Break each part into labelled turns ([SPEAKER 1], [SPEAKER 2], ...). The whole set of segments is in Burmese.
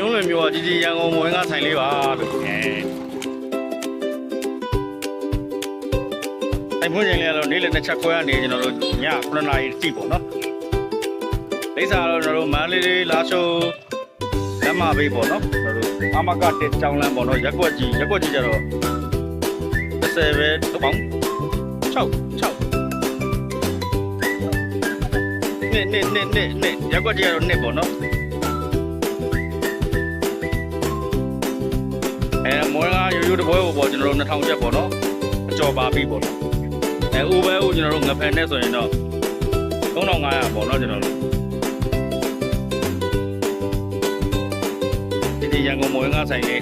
[SPEAKER 1] ပြုံးလွင်မျိုးကကြီးရန်ကုန်မဝင်ကဆိုင်လေးပါလို့အဲ့ဖွင့်ချိန်လေးကတော့နေ့လယ်2ချက်ခွဲကနေကျွန်တော်တို့ည9နာရီတိပေါ့နော်လိမ့်စာတော့ကျွန်တော်တို့မန္တလေးလာရှိုးလမ်းမဘေးပေါ့နော်ကျွန်တော်တို့အမကတက်ကြောင်းလမ်းပေါ့နော်ရက်ွက်ကြီးကြတော့30ပဲတော့ပေါင်း6နှစ်ရက်ွက်ကြီးကတော့နှစ်ပေါ့နော်မွေးကရိုးတပွဲပေါ့ကျွန်တော်တို့2000ကျပ်ပေါ့နော်အကျော်ပါပြီပေါ့နော်ဥပဲဦးကျွန်တော်တို့ငဖန်နဲ့ဆိုရင်တော့3500ပေါ့နော်ကျွန်တော်တို့ဒီရန်ကုန်မွေးကဆိုင်လေး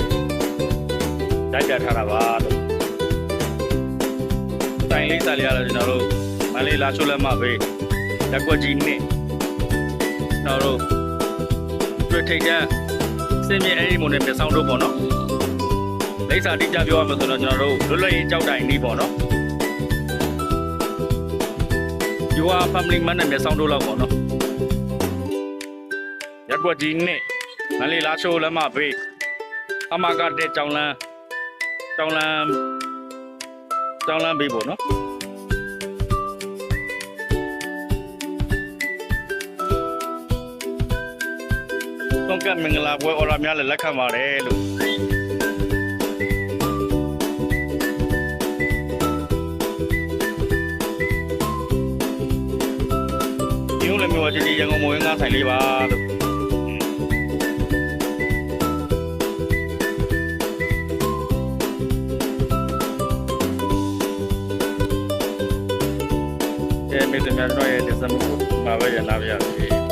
[SPEAKER 1] တိုက်ကြထားတာပါလို့ဆိုင်လေးစားလေးရတော့ကျွန်တော်တို့မန္တလေးလာချိုးလက်မဘေးရက်ွက်ကြီးနှစ်ကျွန်တော်တို့တွေ့ထိတ်တဲ့စင်မြေအဲ့ဒီမုန်နဲ့မျက်စောင်းတို့ပေါ့နော်လိမ့်စာတိကျပြောရမယ်ဆိုတော့ကျွန်တော်တို့လွတ်လပ်ရေးကြောက်တိုင်နေပေါ့နော်ယူဟာ family man နဲ့မျက်စောင်းတို့လောက်ပေါ့နော်ရက်ွက်ကြီးနှစ်မလေးလာချိုးလက်မဘေးအမကတဲ့ကြောင်လန်းဘေးပေါ့နော်တော့ကမင်္ဂလာပွဲအော်လာများလည်းလက်ခံပါတယ်လို့ဒီလိုမျိုးကြီးရန်ကုန်မဝင်ကားဆိုင်လေးပါလို့မိတ်ဆွေများတို့ရဲ့ဒီစမှုမှာပဲရလာပါရစေ